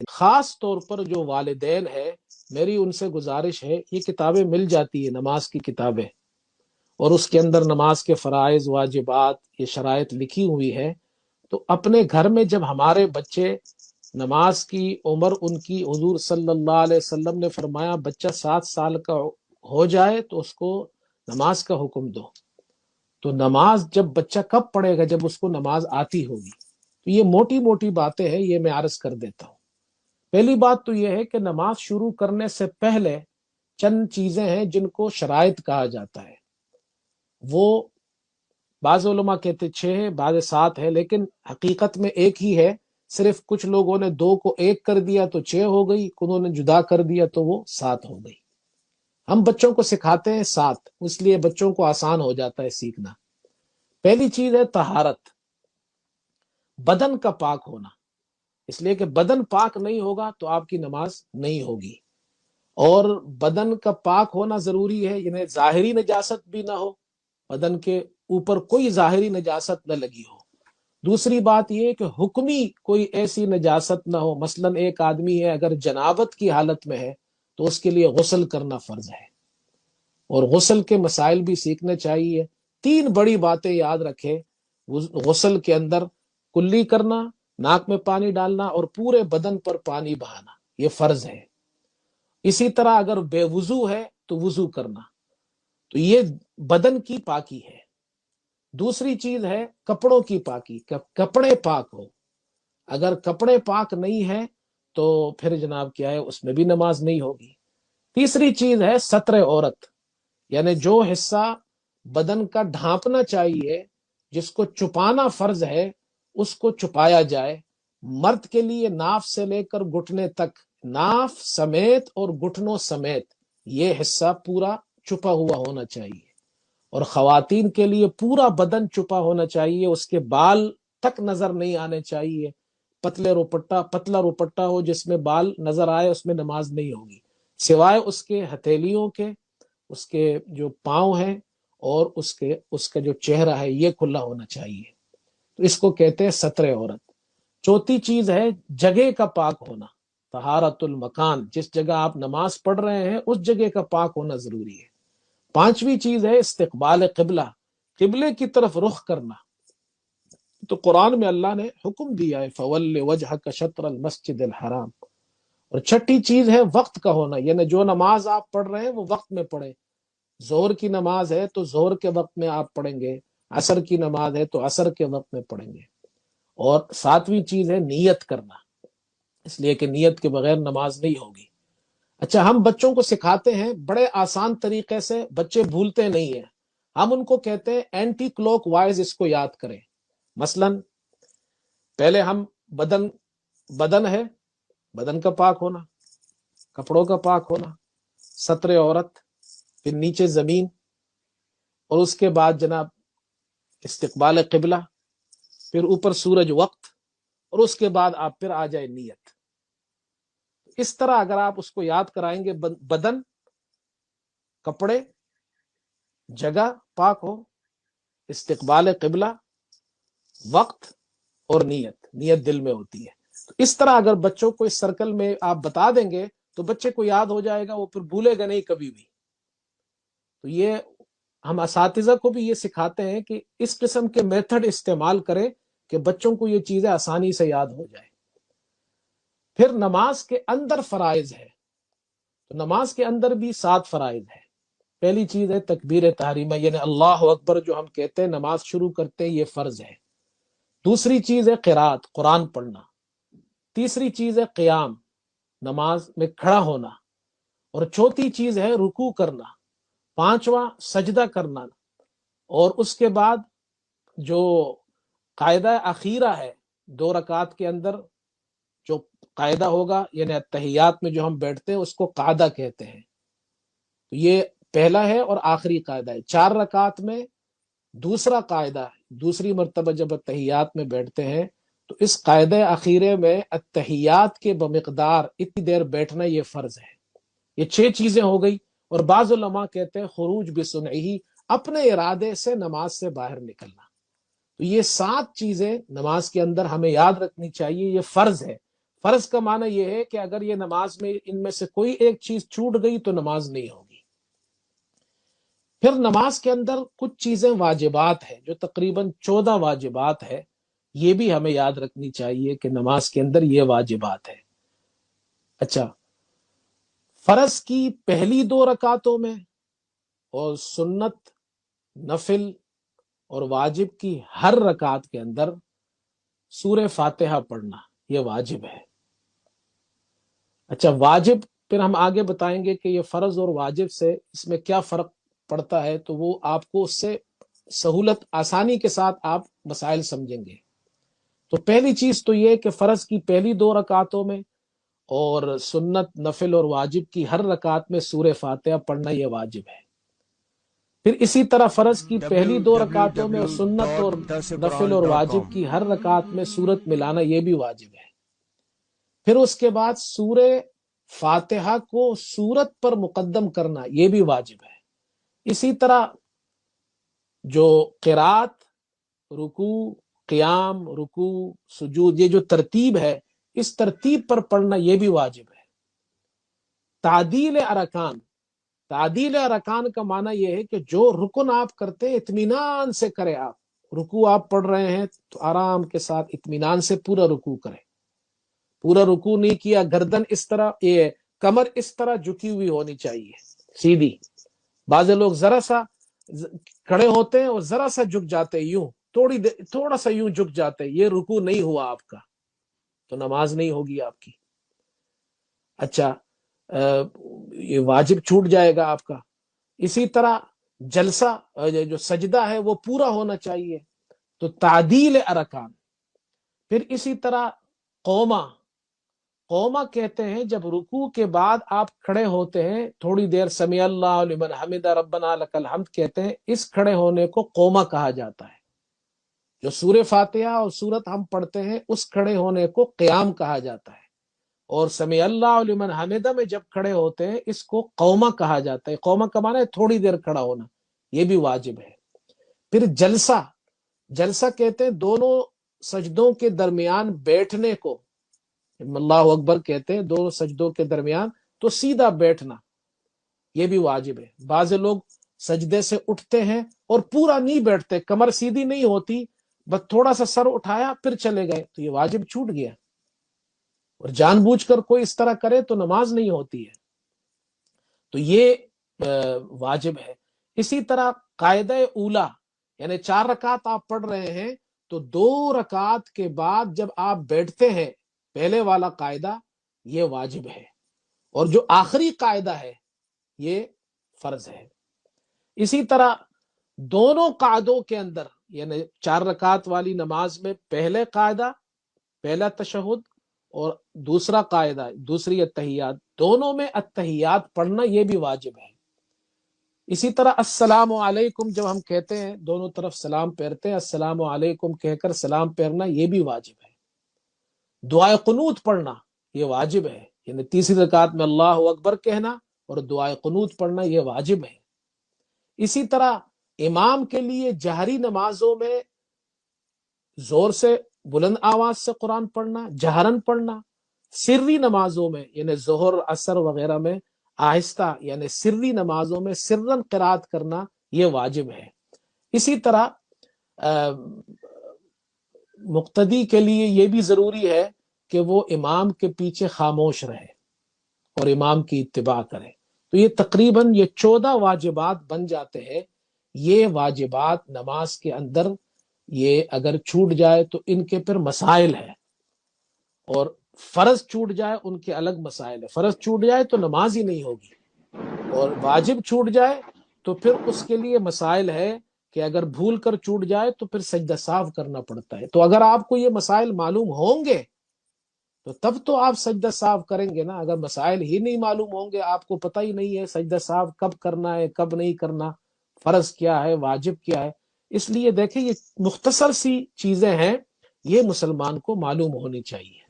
خاص طور پر جو والدین ہے، میری ان سے گزارش ہے، یہ کتابیں مل جاتی ہے نماز کی کتابیں، اور اس کے اندر نماز کے فرائض واجبات یہ شرائط لکھی ہوئی ہے، تو اپنے گھر میں جب ہمارے بچے نماز کی عمر ان کی، حضور صلی اللہ علیہ وسلم نے فرمایا بچہ 7 سال کا ہو جائے تو اس کو نماز کا حکم دو۔ تو نماز جب بچہ کب پڑھے گا؟ جب اس کو نماز آتی ہوگی۔ تو یہ موٹی موٹی باتیں ہیں، یہ میں عرض کر دیتا ہوں۔ پہلی بات تو یہ ہے کہ نماز شروع کرنے سے پہلے چند چیزیں ہیں جن کو شرائط کہا جاتا ہے۔ وہ بعض علماء کہتے 6 ہے، بعض 7 ہے، لیکن حقیقت میں ایک ہی ہے۔ صرف کچھ لوگوں نے 2 کو 1 کر دیا تو 6 ہو گئی، انہوں نے جدا کر دیا تو وہ 7 ہو گئی۔ ہم بچوں کو سکھاتے ہیں 7، اس لیے بچوں کو آسان ہو جاتا ہے سیکھنا۔ پہلی چیز ہے طہارت، بدن کا پاک ہونا، اس لیے کہ بدن پاک نہیں ہوگا تو آپ کی نماز نہیں ہوگی۔ اور بدن کا پاک ہونا ضروری ہے، یعنی ظاہری نجاست بھی نہ ہو، بدن کے اوپر کوئی ظاہری نجاست نہ لگی ہو۔ دوسری بات یہ کہ حکمی کوئی ایسی نجاست نہ ہو، مثلا ایک آدمی ہے اگر جنابت کی حالت میں ہے تو اس کے لیے غسل کرنا فرض ہے، اور غسل کے مسائل بھی سیکھنے چاہیے۔ 3 بڑی باتیں یاد رکھے غسل کے اندر: کلی کرنا، ناک میں پانی ڈالنا، اور پورے بدن پر پانی بہانا، یہ فرض ہے۔ اسی طرح اگر بے وضو ہے تو وضو کرنا، تو یہ بدن کی پاکی ہے۔ دوسری چیز ہے کپڑوں کی پاکی، کپڑے پاک ہو۔ اگر کپڑے پاک نہیں ہے تو پھر جناب کیا ہے، اس میں بھی نماز نہیں ہوگی۔ تیسری چیز ہے ستر عورت، یعنی جو حصہ بدن کا ڈھانپنا چاہیے، جس کو چھپانا فرض ہے، اس کو چھپایا جائے۔ مرد کے لیے ناف سے لے کر گھٹنے تک، ناف سمیت اور گھٹنوں سمیت یہ حصہ پورا چھپا ہوا ہونا چاہیے۔ اور خواتین کے لیے پورا بدن چھپا ہونا چاہیے، اس کے بال تک نظر نہیں آنے چاہیے۔ پتلا روپٹا ہو جس میں بال نظر آئے، اس میں نماز نہیں ہوگی، سوائے اس کے ہتھیلیوں کے، اس کے جو پاؤں ہیں، اور اس کا جو چہرہ ہے یہ کھلا ہونا چاہیے۔ تو اس کو کہتے ہیں ستر عورت۔ چوتھی چیز ہے جگہ کا پاک ہونا، طہارت المکان، جس جگہ آپ نماز پڑھ رہے ہیں اس جگہ کا پاک ہونا ضروری ہے۔ پانچویں چیز ہے استقبال قبلہ، قبلے کی طرف رخ کرنا۔ تو قرآن میں اللہ نے حکم دیا ہے فَوَلِّ وَجْهَكَ شَطْرَ الْمَسْجِدِ الْحَرَامِ۔ اور چھٹی چیز ہے وقت کا ہونا، یعنی جو نماز آپ پڑھ رہے ہیں وہ وقت میں پڑھیں۔ ظہر کی نماز ہے تو ظہر کے وقت میں آپ پڑھیں گے، عصر کی نماز ہے تو عصر کے وقت میں پڑھیں گے۔ اور ساتویں چیز ہے نیت کرنا، اس لیے کہ نیت کے بغیر نماز نہیں ہوگی۔ اچھا، ہم بچوں کو سکھاتے ہیں بڑے آسان طریقے سے، بچے بھولتے نہیں ہیں۔ ہم ان کو کہتے ہیں اینٹی کلوک وائز اس کو یاد کریں۔ مثلا پہلے ہم بدن ہے، بدن کا پاک ہونا، کپڑوں کا پاک ہونا، ستر عورت، پھر نیچے زمین، اور اس کے بعد جناب استقبال قبلہ، پھر اوپر سورج وقت، اور اس کے بعد آپ پھر آ جائے نیت۔ اس طرح اگر آپ اس کو یاد کرائیں گے، بدن، کپڑے، جگہ پاک ہو، استقبال قبلہ، وقت، اور نیت دل میں ہوتی ہے۔ تو اس طرح اگر بچوں کو اس سرکل میں آپ بتا دیں گے تو بچے کو یاد ہو جائے گا، وہ پھر بھولے گا نہیں کبھی بھی۔ تو یہ ہم اساتذہ کو بھی یہ سکھاتے ہیں کہ اس قسم کے میتھڈ استعمال کریں کہ بچوں کو یہ چیزیں آسانی سے یاد ہو جائے۔ پھر نماز کے اندر فرائض ہے، تو نماز کے اندر بھی 7 فرائض ہے۔ پہلی چیز ہے تکبیر تحریمہ، یعنی اللہ اکبر جو ہم کہتے ہیں نماز شروع کرتے ہیں، یہ فرض ہے۔ دوسری چیز ہے قرات، قرآن پڑھنا۔ تیسری چیز ہے قیام، نماز میں کھڑا ہونا۔ اور چوتھی چیز ہے رکوع کرنا۔ پانچواں سجدہ کرنا۔ اور اس کے بعد جو قاعدہ اخیرہ ہے 2 رکعات کے اندر جو قاعدہ ہوگا، یعنی تحیات میں جو ہم بیٹھتے ہیں اس کو قاعدہ کہتے ہیں۔ تو یہ پہلا ہے اور آخری قاعدہ ہے۔ 4 رکعات میں دوسرا قاعدہ ہے، دوسری مرتبہ جب تحیات میں بیٹھتے ہیں تو اس قاعدہ اخیرے میں التحیات کے بمقدار اتنی دیر بیٹھنا یہ فرض ہے۔ یہ 6 چیزیں ہو گئی۔ اور بعض علماء کہتے ہیں خروج بصنعہ، اپنے ارادے سے نماز سے باہر نکلنا۔ تو یہ 7 چیزیں نماز کے اندر ہمیں یاد رکھنی چاہیے، یہ فرض ہے۔ فرض کا معنی یہ ہے کہ اگر یہ نماز میں ان میں سے کوئی ایک چیز چھوٹ گئی تو نماز نہیں ہوگی۔ پھر نماز کے اندر کچھ چیزیں واجبات ہیں، جو تقریباً 14 واجبات ہے، یہ بھی ہمیں یاد رکھنی چاہیے کہ نماز کے اندر یہ واجبات ہے۔ اچھا، فرض کی پہلی 2 رکعتوں میں اور سنت، نفل اور واجب کی ہر رکعت کے اندر سورہ فاتحہ پڑھنا یہ واجب ہے۔ اچھا، واجب پھر ہم آگے بتائیں گے کہ یہ فرض اور واجب سے اس میں کیا فرق پڑتا ہے، تو وہ آپ کو اس سے سہولت آسانی کے ساتھ آپ مسائل سمجھیں گے۔ تو پہلی چیز تو یہ کہ فرض کی پہلی 2 رکعتوں میں اور سنت، نفل اور واجب کی ہر رکعت میں سورہ فاتحہ پڑھنا یہ واجب ہے۔ پھر اسی طرح فرض کی پہلی 2 رکعتوں میں اور سنت اور نفل اور واجب کی ہر رکعت میں سورت ملانا یہ بھی واجب ہے۔ پھر اس کے بعد سورہ فاتحہ کو سورت پر مقدم کرنا یہ بھی واجب ہے۔ اسی طرح جو قرات، رکوع، قیام، رکوع، سجود، یہ جو ترتیب ہے اس ترتیب پر پڑھنا یہ بھی واجب ہے۔ تعدیل ارکان، تعدیل ارکان کا معنی یہ ہے کہ جو رکن آپ کرتے ہیں اطمینان سے کریں۔ آپ رکوع آپ پڑھ رہے ہیں تو آرام کے ساتھ اطمینان سے پورا رکوع کریں۔ پورا رکوع نہیں کیا، گردن اس طرح، یہ کمر اس طرح جھکی ہوئی ہونی چاہیے، سیدھی۔ بعض لوگ ذرا سا کھڑے ہوتے ہیں اور ذرا سا جھک جاتے ہیں، یوں تھوڑا سا یوں جھک جاتے ہیں، یہ رکوع نہیں ہوا آپ کا، تو نماز نہیں ہوگی آپ کی۔ اچھا، یہ واجب چھوٹ جائے گا آپ کا۔ اسی طرح جلسہ جو سجدہ ہے وہ پورا ہونا چاہیے، تو تعدیل ارکان۔ پھر اسی طرح قوما، قوما کہتے ہیں جب رکوع کے بعد آپ کھڑے ہوتے ہیں تھوڑی دیر، سمیع اللہ لمن حمدہ ربنا لک الحمد کہتے ہیں، اس کھڑے ہونے کو قوما کہا جاتا ہے۔ جو سورہ فاتحہ اور سورت ہم پڑھتے ہیں اس کھڑے ہونے کو قیام کہا جاتا ہے، اور سمیع اللہ لمن حمدہ میں جب کھڑے ہوتے ہیں اس کو قوما کہا جاتا ہے۔ قوما کا معنی ہے تھوڑی دیر کھڑا ہونا، یہ بھی واجب ہے۔ پھر جلسہ، جلسہ کہتے ہیں دونوں سجدوں کے درمیان بیٹھنے کو، اللہ اکبر کہتے ہیں دونوں سجدوں کے درمیان، تو سیدھا بیٹھنا یہ بھی واجب ہے۔ بعض لوگ سجدے سے اٹھتے ہیں اور پورا نہیں بیٹھتے، کمر سیدھی نہیں ہوتی، بس تھوڑا سا سر اٹھایا پھر چلے گئے، تو یہ واجب چھوٹ گیا۔ اور جان بوجھ کر کوئی اس طرح کرے تو نماز نہیں ہوتی ہے، تو یہ واجب ہے۔ اسی طرح قاعدہ اولا، یعنی 4 رکعت آپ پڑھ رہے ہیں تو 2 رکعت کے بعد جب آپ بیٹھتے ہیں، پہلے والا قاعدہ یہ واجب ہے، اور جو آخری قاعدہ ہے یہ فرض ہے۔ اسی طرح دونوں قاعدوں کے اندر، یعنی 4 رکعت والی نماز میں پہلے قاعدہ، پہلا تشہد اور دوسرا قاعدہ، دوسری اتحیات، دونوں میں اتحیات پڑھنا یہ بھی واجب ہے۔ اسی طرح السلام علیکم جب ہم کہتے ہیں، دونوں طرف سلام پھیرتے ہیں، السلام علیکم کہہ کر سلام پھیرنا یہ بھی واجب ہے۔ دعائے قنوت پڑھنا یہ واجب ہے، یعنی تیسری رکعت میں اللہ اکبر کہنا اور دعائے قنوت پڑھنا یہ واجب ہے۔ اسی طرح امام کے لیے جہری نمازوں میں زور سے، بلند آواز سے قرآن پڑھنا، جہرن پڑھنا، سری نمازوں میں یعنی ظہر، عصر وغیرہ میں آہستہ، یعنی سری نمازوں میں سرن قرات کرنا یہ واجب ہے۔ اسی طرح مقتدی کے لیے یہ بھی ضروری ہے کہ وہ امام کے پیچھے خاموش رہے اور امام کی اتباع کرے۔ تو یہ تقریباً یہ 14 واجبات بن جاتے ہیں۔ یہ واجبات نماز کے اندر یہ اگر چھوٹ جائے تو ان کے پھر مسائل ہیں، اور فرض چھوٹ جائے ان کے الگ مسائل ہیں۔ فرض چھوٹ جائے تو نماز ہی نہیں ہوگی، اور واجب چھوٹ جائے تو پھر اس کے لیے مسائل ہے کہ اگر بھول کر چھوٹ جائے تو پھر سجدہ ساو کرنا پڑتا ہے۔ تو اگر آپ کو یہ مسائل معلوم ہوں گے تو تب تو آپ سجدہ ساو کریں گے نا۔ اگر مسائل ہی نہیں معلوم ہوں گے، آپ کو پتہ ہی نہیں ہے سجدہ ساو کب کرنا ہے کب نہیں کرنا، فرض کیا ہے واجب کیا ہے، اس لیے دیکھیں یہ مختصر سی چیزیں ہیں، یہ مسلمان کو معلوم ہونی چاہیے۔